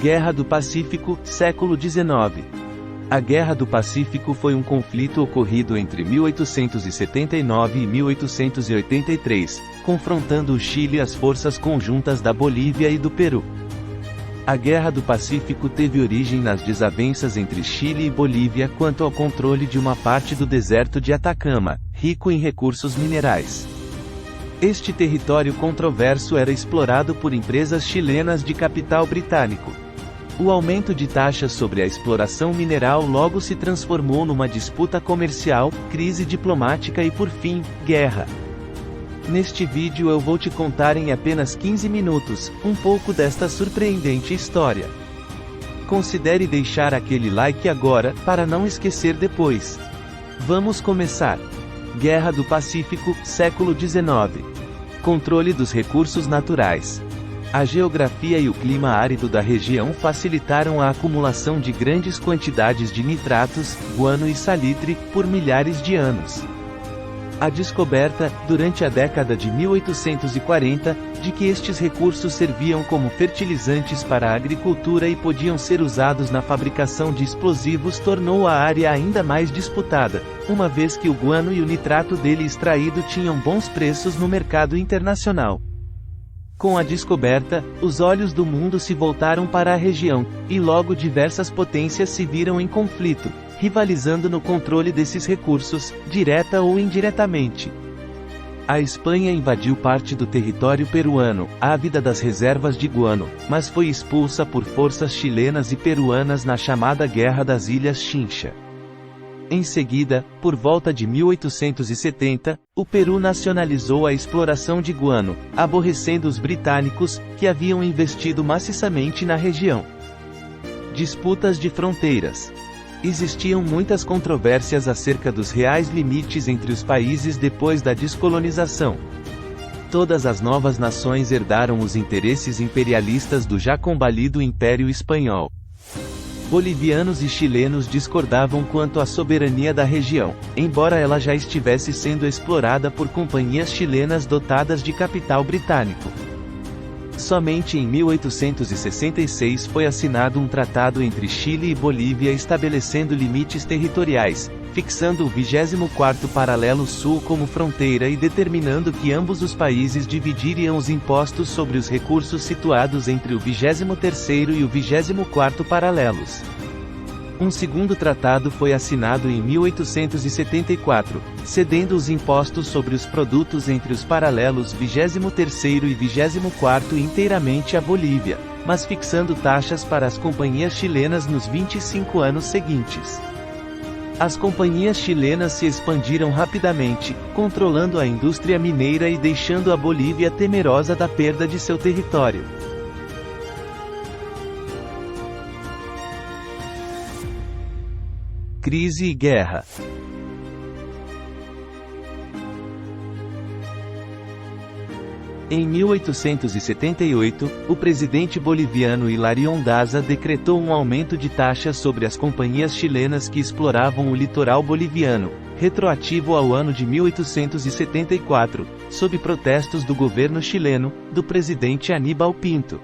Guerra do Pacífico, século XIX. A Guerra do Pacífico foi um conflito ocorrido entre 1879 e 1883, confrontando o Chile às forças conjuntas da Bolívia e do Peru. A Guerra do Pacífico teve origem nas desavenças entre Chile e Bolívia quanto ao controle de uma parte do deserto de Atacama, rico em recursos minerais. Este território controverso era explorado por empresas chilenas de capital britânico. O aumento de taxas sobre a exploração mineral logo se transformou numa disputa comercial, crise diplomática e por fim, guerra. Neste vídeo eu vou te contar em apenas 15 minutos, um pouco desta surpreendente história. Considere deixar aquele like agora, para não esquecer depois. Vamos começar. Guerra do Pacífico, século XIX. Controle dos recursos naturais. A geografia e o clima árido da região facilitaram a acumulação de grandes quantidades de nitratos, guano e salitre, por milhares de anos. A descoberta, durante a década de 1840, de que estes recursos serviam como fertilizantes para a agricultura e podiam ser usados na fabricação de explosivos tornou a área ainda mais disputada, uma vez que o guano e o nitrato dele extraído tinham bons preços no mercado internacional. Com a descoberta, os olhos do mundo se voltaram para a região, e logo diversas potências se viram em conflito, rivalizando no controle desses recursos, direta ou indiretamente. A Espanha invadiu parte do território peruano, ávida das reservas de guano, mas foi expulsa por forças chilenas e peruanas na chamada Guerra das Ilhas Chincha. Em seguida, por volta de 1870, o Peru nacionalizou a exploração de guano, aborrecendo os britânicos, que haviam investido maciçamente na região. Disputas de fronteiras. Existiam muitas controvérsias acerca dos reais limites entre os países depois da descolonização. Todas as novas nações herdaram os interesses imperialistas do já combalido Império Espanhol. Bolivianos e chilenos discordavam quanto à soberania da região, embora ela já estivesse sendo explorada por companhias chilenas dotadas de capital britânico. Somente em 1866 foi assinado um tratado entre Chile e Bolívia estabelecendo limites territoriais, fixando o 24º paralelo sul como fronteira e determinando que ambos os países dividiriam os impostos sobre os recursos situados entre o 23º e o 24º paralelos. Um segundo tratado foi assinado em 1874, cedendo os impostos sobre os produtos entre os paralelos 23º e 24º inteiramente à Bolívia, mas fixando taxas para as companhias chilenas nos 25 anos seguintes. As companhias chilenas se expandiram rapidamente, controlando a indústria mineira e deixando a Bolívia temerosa da perda de seu território. Crise e guerra. Em 1878, o presidente boliviano Hilarión Daza decretou um aumento de taxas sobre as companhias chilenas que exploravam o litoral boliviano, retroativo ao ano de 1874, sob protestos do governo chileno, do presidente Aníbal Pinto.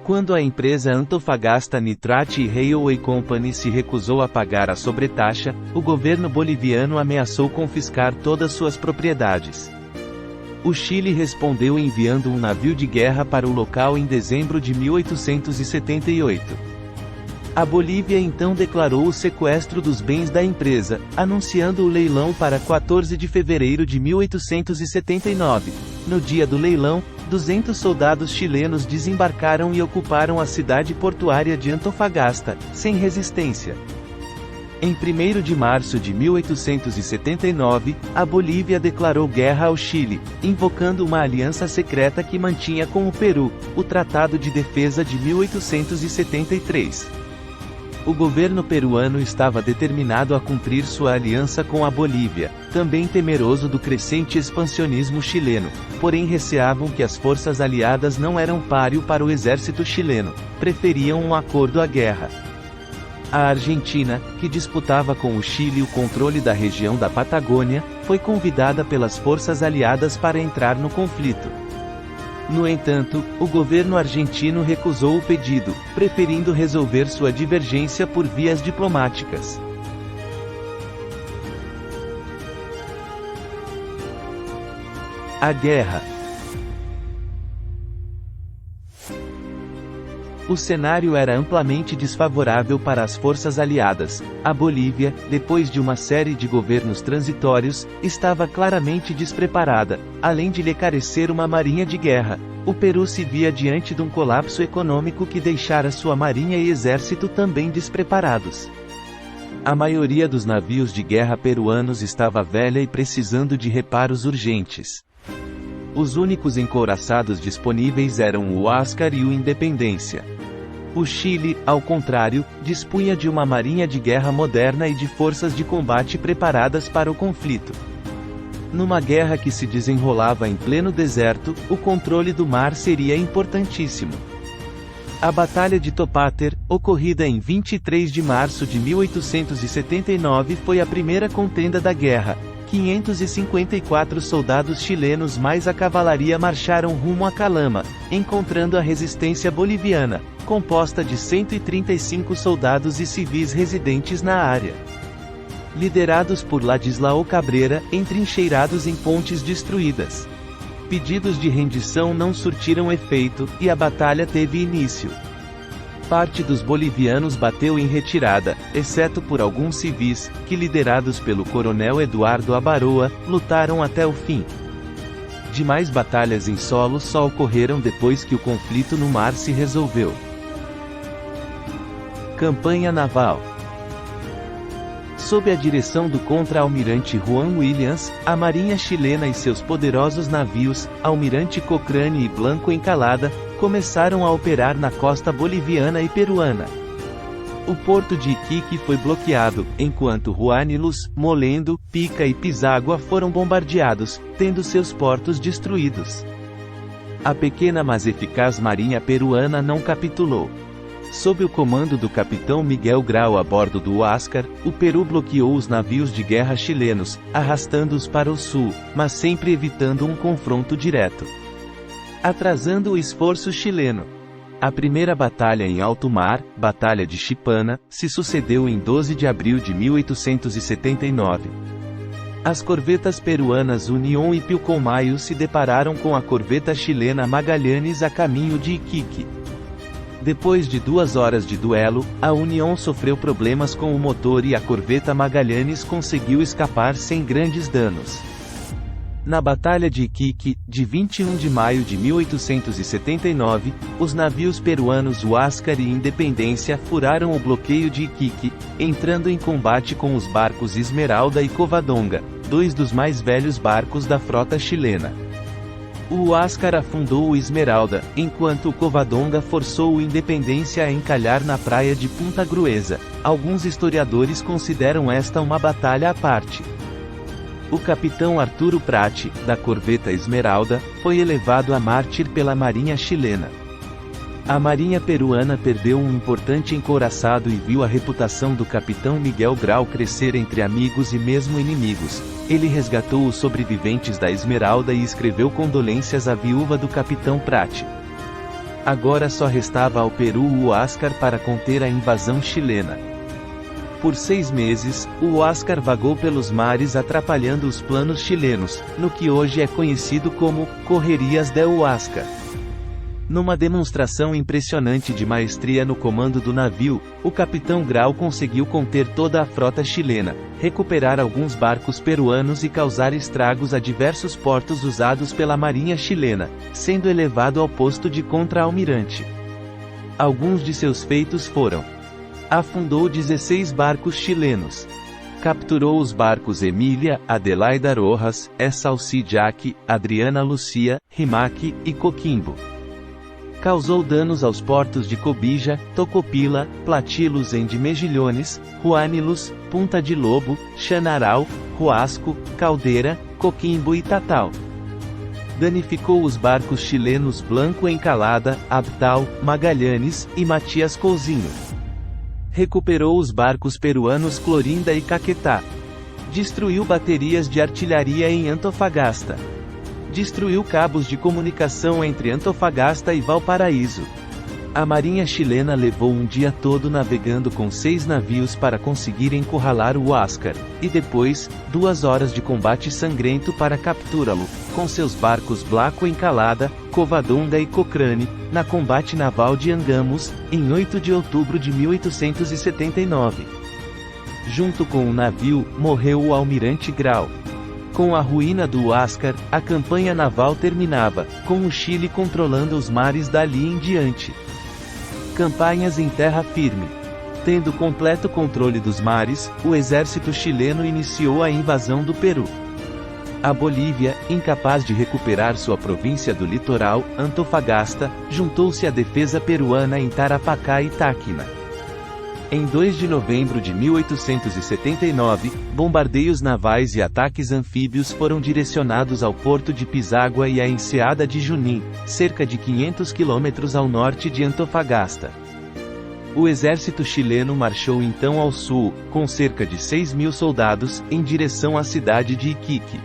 Quando a empresa Antofagasta Nitrate Railway Company se recusou a pagar a sobretaxa, o governo boliviano ameaçou confiscar todas suas propriedades. O Chile respondeu enviando um navio de guerra para o local em dezembro de 1878. A Bolívia então declarou o sequestro dos bens da empresa, anunciando o leilão para 14 de fevereiro de 1879. No dia do leilão, 200 soldados chilenos desembarcaram e ocuparam a cidade portuária de Antofagasta, sem resistência. Em 1º de março de 1879, a Bolívia declarou guerra ao Chile, invocando uma aliança secreta que mantinha com o Peru, o Tratado de Defesa de 1873. O governo peruano estava determinado a cumprir sua aliança com a Bolívia, também temeroso do crescente expansionismo chileno, porém receavam que as forças aliadas não eram páreo para o exército chileno, preferiam um acordo à guerra. A Argentina, que disputava com o Chile o controle da região da Patagônia, foi convidada pelas forças aliadas para entrar no conflito. No entanto, o governo argentino recusou o pedido, preferindo resolver sua divergência por vias diplomáticas. A guerra. O cenário era amplamente desfavorável para as forças aliadas. A Bolívia, depois de uma série de governos transitórios, estava claramente despreparada, além de lhe carecer uma marinha de guerra. O Peru se via diante de um colapso econômico que deixara sua marinha e exército também despreparados. A maioria dos navios de guerra peruanos estava velha e precisando de reparos urgentes. Os únicos encouraçados disponíveis eram o Huáscar e o Independência. O Chile, ao contrário, dispunha de uma marinha de guerra moderna e de forças de combate preparadas para o conflito. Numa guerra que se desenrolava em pleno deserto, o controle do mar seria importantíssimo. A Batalha de Topater, ocorrida em 23 de março de 1879, foi a primeira contenda da guerra. 554 soldados chilenos mais a cavalaria marcharam rumo a Calama, encontrando a resistência boliviana, composta de 135 soldados e civis residentes na área. Liderados por Ladislao Cabreira, entrincheirados em pontes destruídas. Pedidos de rendição não surtiram efeito, e a batalha teve início. Parte dos bolivianos bateu em retirada, exceto por alguns civis, que liderados pelo coronel Eduardo Abaroa, lutaram até o fim. Demais batalhas em solo só ocorreram depois que o conflito no mar se resolveu. Campanha naval. Sob a direção do contra-almirante Juan Williams, a marinha chilena e seus poderosos navios, Almirante Cochrane e Blanco Encalada, começaram a operar na costa boliviana e peruana. O porto de Iquique foi bloqueado, enquanto Juanilus, Molendo, Pica e Pisagua foram bombardeados, tendo seus portos destruídos. A pequena mas eficaz marinha peruana não capitulou. Sob o comando do capitão Miguel Grau a bordo do Huáscar, o Peru bloqueou os navios de guerra chilenos, arrastando-os para o sul, mas sempre evitando um confronto direto, atrasando o esforço chileno. A primeira batalha em alto mar, Batalha de Chipana, se sucedeu em 12 de abril de 1879. As corvetas peruanas União e Pilcomayo se depararam com a corveta chilena Magallanes a caminho de Iquique. Depois de 2 horas de duelo, a União sofreu problemas com o motor e a corveta Magallanes conseguiu escapar sem grandes danos. Na Batalha de Iquique, de 21 de maio de 1879, os navios peruanos Huáscar e Independência furaram o bloqueio de Iquique, entrando em combate com os barcos Esmeralda e Covadonga, 2 dos mais velhos barcos da frota chilena. O Huáscar afundou o Esmeralda, enquanto o Covadonga forçou o Independência a encalhar na praia de Punta Gruesa. Alguns historiadores consideram esta uma batalha à parte. O capitão Arturo Prat, da corveta Esmeralda, foi elevado a mártir pela marinha chilena. A marinha peruana perdeu um importante encouraçado e viu a reputação do capitão Miguel Grau crescer entre amigos e mesmo inimigos. Ele resgatou os sobreviventes da Esmeralda e escreveu condolências à viúva do capitão Prat. Agora só restava ao Peru o Huáscar para conter a invasão chilena. Por 6 meses, o Huáscar vagou pelos mares atrapalhando os planos chilenos, no que hoje é conhecido como Correrias del Huáscar. Numa demonstração impressionante de maestria no comando do navio, o capitão Grau conseguiu conter toda a frota chilena, recuperar alguns barcos peruanos e causar estragos a diversos portos usados pela marinha chilena, sendo elevado ao posto de contra-almirante. Alguns de seus feitos foram: afundou 16 barcos chilenos. Capturou os barcos Emília, Adelaida Rojas, Essalci Jaque, Adriana Lucia, Rimac e Coquimbo. Causou danos aos portos de Cobija, Tocopila, Platilus em de Mejillones, Juanilus, Punta de Lobo, Chanaral, Huasco, Caldeira, Coquimbo e Tatal. Danificou os barcos chilenos Blanco Encalada, Abtal, Magallanes e Matias Couzinho. Recuperou os barcos peruanos Clorinda e Caquetá. Destruiu baterias de artilharia em Antofagasta. destruiu cabos de comunicação entre Antofagasta e Valparaíso. A marinha chilena levou um dia todo navegando com 6 navios para conseguir encurralar o Huáscar, e depois, 2 horas de combate sangrento para capturá-lo, com seus barcos Blaco Encalada, Covadonga e Cochrane, na combate naval de Angamos, em 8 de outubro de 1879. Junto com o navio, morreu o almirante Grau. Com a ruína do Huáscar, a campanha naval terminava, com o Chile controlando os mares dali em diante. Campanhas em terra firme. Tendo completo controle dos mares, o exército chileno iniciou a invasão do Peru. A Bolívia, incapaz de recuperar sua província do litoral, Antofagasta, juntou-se à defesa peruana em Tarapacá e Táquina. Em 2 de novembro de 1879, bombardeios navais e ataques anfíbios foram direcionados ao porto de Pisagua e à enseada de Junín, cerca de 500 quilômetros ao norte de Antofagasta. O exército chileno marchou então ao sul, com cerca de 6.000 soldados, em direção à cidade de Iquique.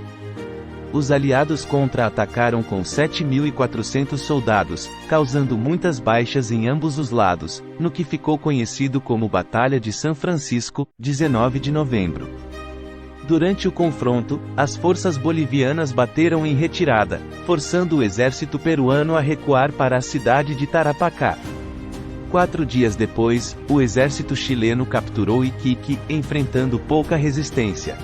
Os aliados contra-atacaram com 7.400 soldados, causando muitas baixas em ambos os lados, no que ficou conhecido como Batalha de São Francisco, 19 de novembro. Durante o confronto, as forças bolivianas bateram em retirada, forçando o exército peruano a recuar para a cidade de Tarapacá. 4 dias depois, o exército chileno capturou Iquique, enfrentando pouca resistência.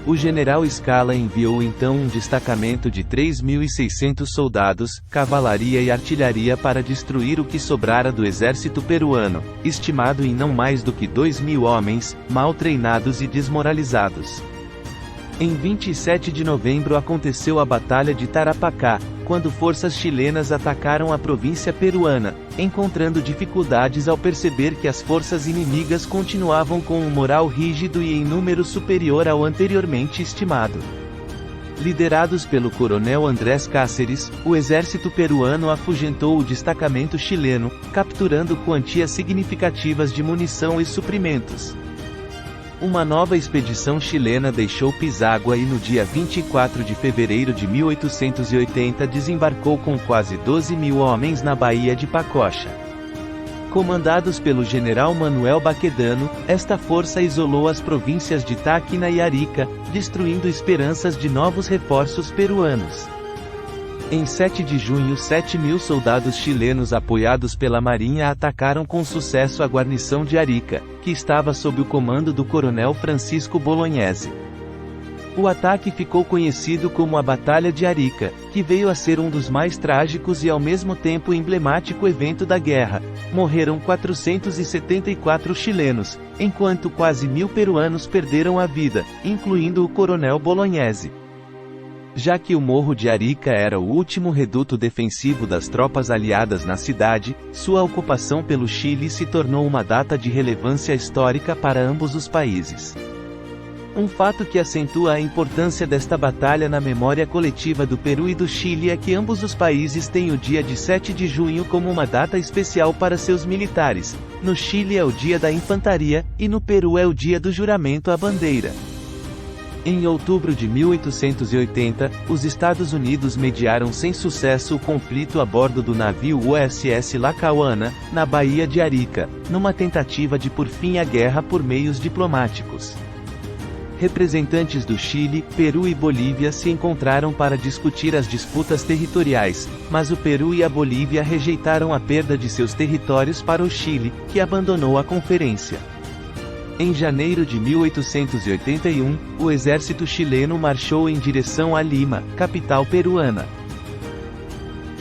O general Scala enviou então um destacamento de 3.600 soldados, cavalaria e artilharia para destruir o que sobrara do exército peruano, estimado em não mais do que 2.000 homens, mal treinados e desmoralizados. Em 27 de novembro aconteceu a Batalha de Tarapacá, quando forças chilenas atacaram a província peruana, encontrando dificuldades ao perceber que as forças inimigas continuavam com um moral rígido e em número superior ao anteriormente estimado. Liderados pelo coronel Andrés Cáceres, o exército peruano afugentou o destacamento chileno, capturando quantias significativas de munição e suprimentos. Uma nova expedição chilena deixou Pisagua e no dia 24 de fevereiro de 1880 desembarcou com quase 12.000 homens na Baía de Pacocha. Comandados pelo general Manuel Baquedano, esta força isolou as províncias de Táquina e Arica, destruindo esperanças de novos reforços peruanos. Em 7 de junho 7.000 soldados chilenos apoiados pela marinha atacaram com sucesso a guarnição de Arica, que estava sob o comando do coronel Francisco Bolognese. O ataque ficou conhecido como a Batalha de Arica, que veio a ser um dos mais trágicos e ao mesmo tempo emblemático evento da guerra. Morreram 474 chilenos, enquanto quase 1.000 peruanos perderam a vida, incluindo o coronel Bolognese. Já que o Morro de Arica era o último reduto defensivo das tropas aliadas na cidade, sua ocupação pelo Chile se tornou uma data de relevância histórica para ambos os países. Um fato que acentua a importância desta batalha na memória coletiva do Peru e do Chile é que ambos os países têm o dia de 7 de junho como uma data especial para seus militares. No Chile é o Dia da Infantaria, e no Peru é o Dia do Juramento à Bandeira. Em outubro de 1880, os Estados Unidos mediaram sem sucesso o conflito a bordo do navio USS Lackawanna, na Baía de Arica, numa tentativa de pôr fim à guerra por meios diplomáticos. Representantes do Chile, Peru e Bolívia se encontraram para discutir as disputas territoriais, mas o Peru e a Bolívia rejeitaram a perda de seus territórios para o Chile, que abandonou a conferência. Em janeiro de 1881, o exército chileno marchou em direção a Lima, capital peruana.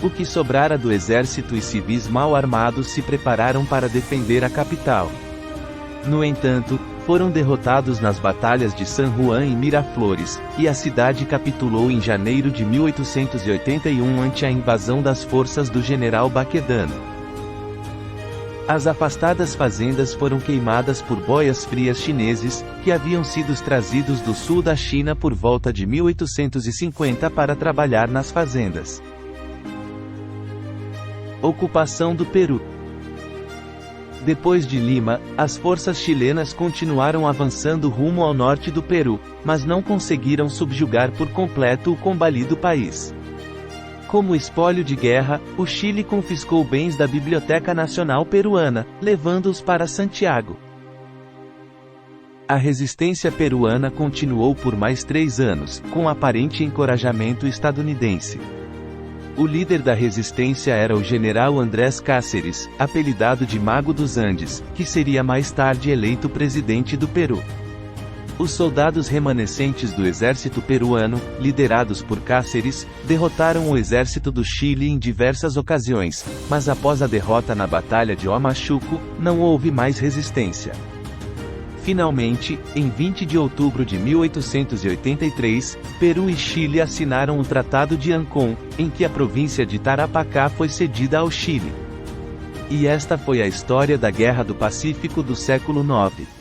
O que sobrara do exército e civis mal armados se prepararam para defender a capital. No entanto, foram derrotados nas batalhas de San Juan e Miraflores, e a cidade capitulou em janeiro de 1881 ante a invasão das forças do general Baquedano. As afastadas fazendas foram queimadas por boias frias chineses, que haviam sido trazidos do sul da China por volta de 1850 para trabalhar nas fazendas. Ocupação do Peru. Depois de Lima, as forças chilenas continuaram avançando rumo ao norte do Peru, mas não conseguiram subjugar por completo o combalido país. Como espólio de guerra, o Chile confiscou bens da Biblioteca Nacional Peruana, levando-os para Santiago. A resistência peruana continuou por mais 3 anos, com aparente encorajamento estadunidense. O líder da resistência era o general Andrés Cáceres, apelidado de Mago dos Andes, que seria mais tarde eleito presidente do Peru. Os soldados remanescentes do exército peruano, liderados por Cáceres, derrotaram o exército do Chile em diversas ocasiões, mas após a derrota na Batalha de Huamachuco, não houve mais resistência. Finalmente, em 20 de outubro de 1883, Peru e Chile assinaram o Tratado de Ancón, em que a província de Tarapacá foi cedida ao Chile. E esta foi a história da Guerra do Pacífico do século IX.